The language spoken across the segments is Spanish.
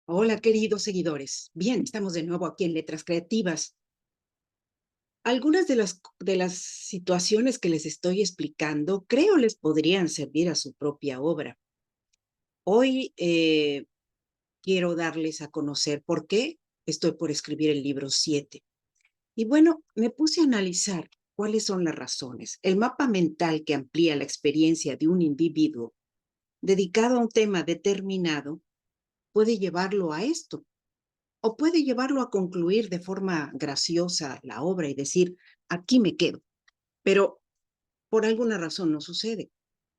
Hola, queridos seguidores. Bien, estamos de nuevo aquí en Letras Creativas. Algunas de las situaciones que les estoy explicando creo les podrían servir a su propia obra. Hoy quiero darles a conocer por qué estoy por escribir el libro 7. Y bueno, me puse a analizar cuáles son las razones. El mapa mental que amplía la experiencia de un individuo dedicado a un tema determinado puede llevarlo a esto. O puede llevarlo a concluir de forma graciosa la obra y decir, aquí me quedo, pero por alguna razón no sucede.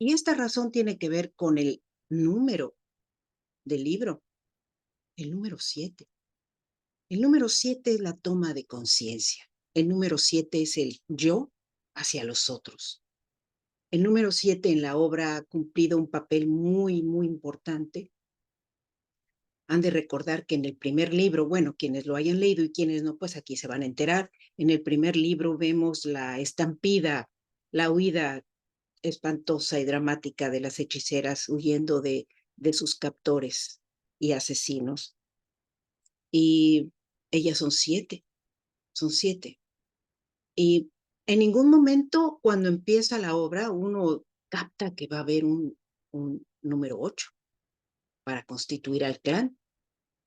Y esta razón tiene que ver con el número del libro, el número 7. El número 7 es la toma de conciencia. El número 7 es el yo hacia los otros. El número 7 en la obra ha cumplido un papel muy, muy importante. Han de recordar que en el primer libro, bueno, quienes lo hayan leído y quienes no, pues aquí se van a enterar. En el primer libro vemos la estampida, la huida espantosa y dramática de las hechiceras huyendo de sus captores y asesinos. Y ellas son 7, son 7. Y en ningún momento cuando empieza la obra uno capta que va a haber un número 8 para constituir al clan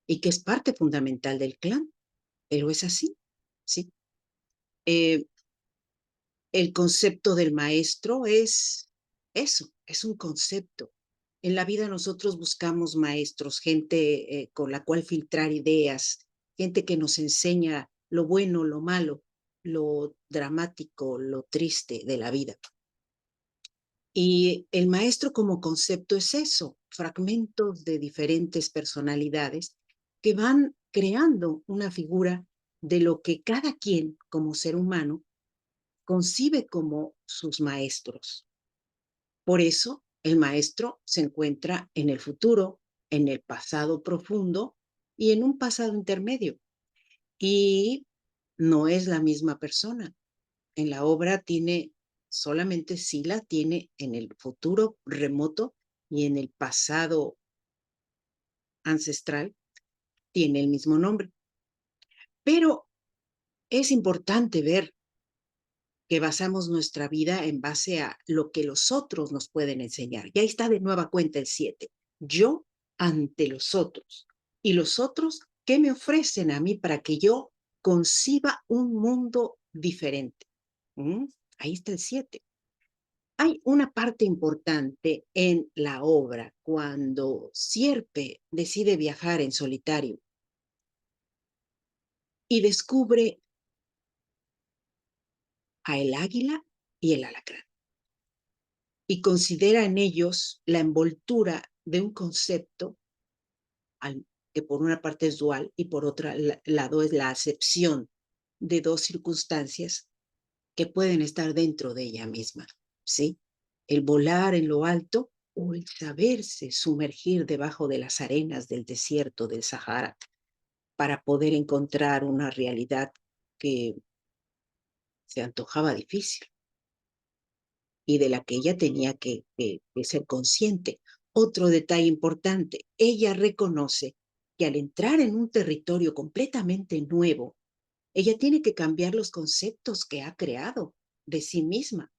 y que es parte fundamental del clan. Pero es así, ¿sí? Eh, el concepto del maestro es eso, es un concepto. En la vida nosotros buscamos maestros, gente con la cual filtrar ideas, gente que nos enseña lo bueno, lo malo, lo dramático, lo triste de la vida. Y el maestro como concepto es eso, fragmentos de diferentes personalidades que van creando una figura de lo que cada quien como ser humano concibe como sus maestros. Por eso el maestro se encuentra en el futuro, en el pasado profundo y en un pasado intermedio. Y no es la misma persona. En la obra tiene, solamente Sila tiene en el futuro remoto y en el pasado ancestral, tiene el mismo nombre. Pero es importante ver que basamos nuestra vida en base a lo que los otros nos pueden enseñar. Y ahí está de nueva cuenta el 7. Yo ante los otros. Y los otros, ¿qué me ofrecen a mí para que yo conciba un mundo diferente? ¿Mm? Ahí está el 7. Hay una parte importante en la obra cuando Sierpe decide viajar en solitario y descubre a el águila y el alacrán y considera en ellos la envoltura de un concepto que por una parte es dual y por otro lado es la acepción de dos circunstancias que pueden estar dentro de ella misma, ¿sí? El volar en lo alto o el saberse sumergir debajo de las arenas del desierto del Sahara para poder encontrar una realidad que se antojaba difícil y de la que ella tenía que ser consciente. Otro detalle importante, ella reconoce que al entrar en un territorio completamente nuevo, ella tiene que cambiar los conceptos que ha creado de sí misma.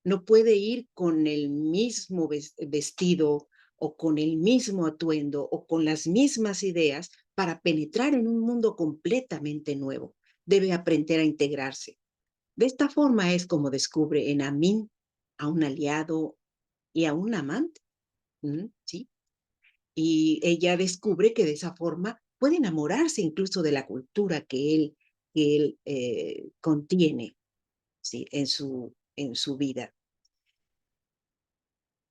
No puede ir con el mismo vestido o con el mismo atuendo o con las mismas ideas para penetrar en un mundo completamente nuevo. Debe aprender a integrarse. De esta forma es como descubre en Amin a un aliado y a un amante, ¿sí? Y ella descubre que de esa forma puede enamorarse incluso de la cultura que él contiene, ¿sí? en su vida.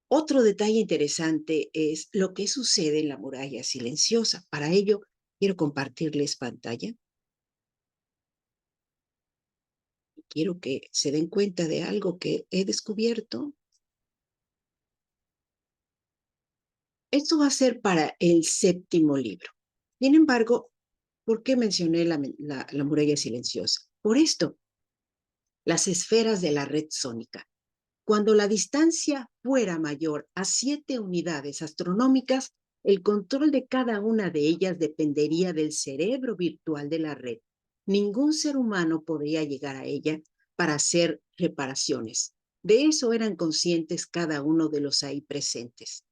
Otro detalle interesante es lo que sucede en la muralla silenciosa. Para ello, quiero compartirles pantalla y quiero que se den cuenta de algo que he descubierto. Esto va a ser para el séptimo libro. Sin embargo, ¿por qué mencioné la muralla silenciosa? Por esto, las esferas de la red sónica. Cuando la distancia fuera mayor a 7 unidades astronómicas, El control de cada una de ellas dependería del cerebro virtual de la red. Ningún ser humano podría llegar a ella para hacer reparaciones. De eso eran conscientes cada uno de los ahí presentes.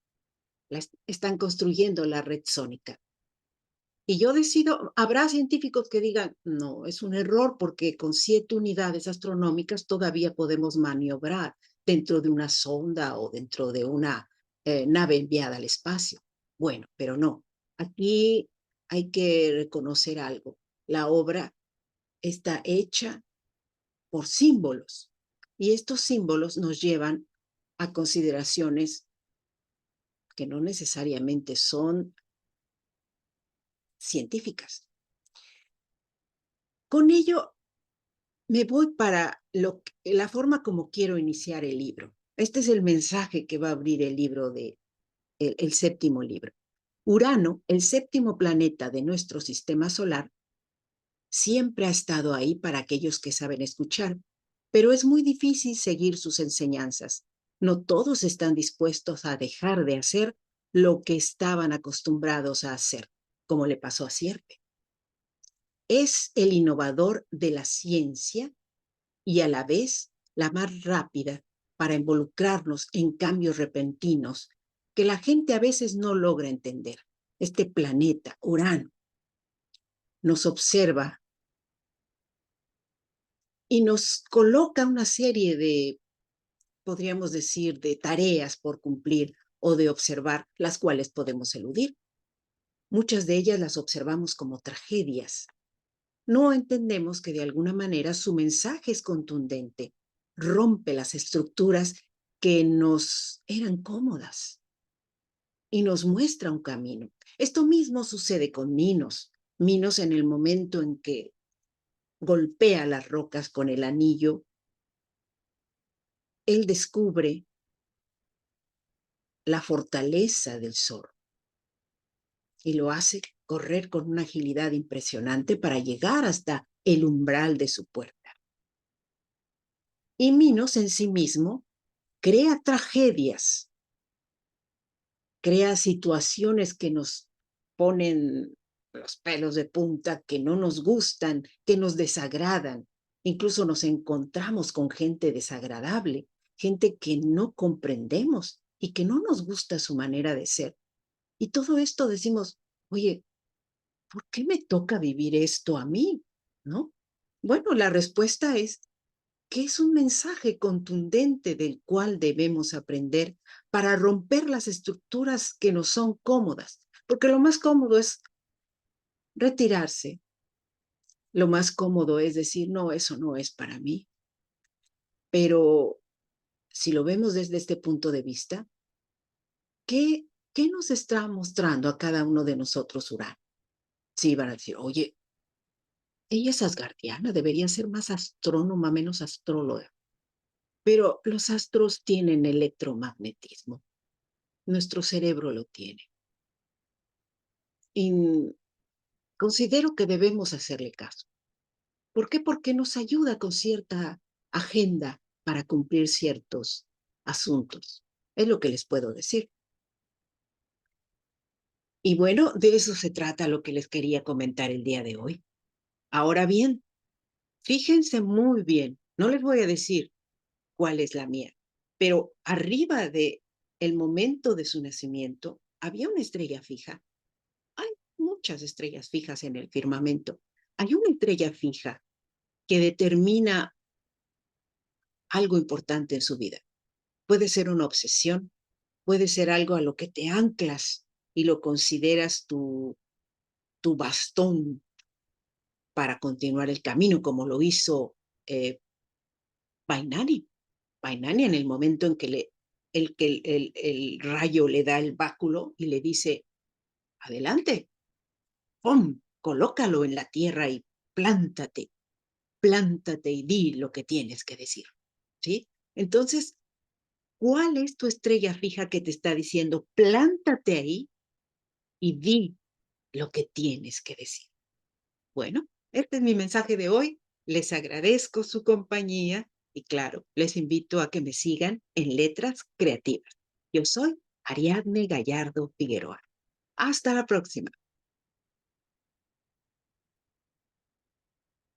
Están construyendo la red sónica. Y yo decido, habrá científicos que digan, no, es un error porque con 7 unidades astronómicas todavía podemos maniobrar dentro de una sonda o dentro de una nave enviada al espacio. Bueno, pero no. Aquí hay que reconocer algo. La obra está hecha por símbolos y estos símbolos nos llevan a consideraciones que no necesariamente son científicas. Con ello, me voy para la forma como quiero iniciar el libro. Este es el mensaje que va a abrir el libro el séptimo libro. Urano, el séptimo planeta de nuestro sistema solar, siempre ha estado ahí para aquellos que saben escuchar, pero es muy difícil seguir sus enseñanzas. No todos están dispuestos a dejar de hacer lo que estaban acostumbrados a hacer, como le pasó a Sierpe. Es el innovador de la ciencia y a la vez la más rápida para involucrarnos en cambios repentinos que la gente a veces no logra entender. Este planeta, Urano, nos observa y nos coloca una serie de, podríamos decir, de tareas por cumplir o de observar, las cuales podemos eludir. Muchas de ellas las observamos como tragedias. No entendemos que de alguna manera su mensaje es contundente, rompe las estructuras que nos eran cómodas y nos muestra un camino. Esto mismo sucede con Minos. Minos en el momento en que golpea las rocas con el anillo, él descubre la fortaleza del zorro y lo hace correr con una agilidad impresionante para llegar hasta el umbral de su puerta. Y Minos en sí mismo crea tragedias, crea situaciones que nos ponen los pelos de punta, que no nos gustan, que nos desagradan. Incluso nos encontramos con gente desagradable, gente que no comprendemos y que no nos gusta su manera de ser. Y todo esto decimos, oye, ¿por qué me toca vivir esto a mí? ¿No? Bueno, la respuesta es que es un mensaje contundente del cual debemos aprender para romper las estructuras que nos son cómodas, porque lo más cómodo es retirarse, lo más cómodo es decir, no, eso no es para mí, pero si lo vemos desde este punto de vista, ¿qué nos está mostrando a cada uno de nosotros Urano? Sí, van a decir, oye, ella es asgardiana, debería ser más astrónoma, menos astróloga, pero los astros tienen electromagnetismo. Nuestro cerebro lo tiene. Y considero que debemos hacerle caso. ¿Por qué? Porque nos ayuda con cierta agenda para cumplir ciertos asuntos. Es lo que les puedo decir. Y bueno, de eso se trata lo que les quería comentar el día de hoy. Ahora bien, fíjense muy bien, no les voy a decir cuál es la mía, pero arriba de el momento de su nacimiento había una estrella fija. Hay muchas estrellas fijas en el firmamento. Hay una estrella fija que determina algo importante en su vida. Puede ser una obsesión, puede ser algo a lo que te anclas y lo consideras tu bastón para continuar el camino, como lo hizo Painani. Painani en el momento en que el rayo le da el báculo y le dice, adelante, ¡pum!, colócalo en la tierra y plántate, plántate y di lo que tienes que decir, ¿sí? Entonces, ¿cuál es tu estrella fija que te está diciendo, plántate ahí y di lo que tienes que decir? Bueno, este es mi mensaje de hoy. Les agradezco su compañía y claro, les invito a que me sigan en Letras Creativas. Yo soy Ariadne Gallardo Figueroa. Hasta la próxima.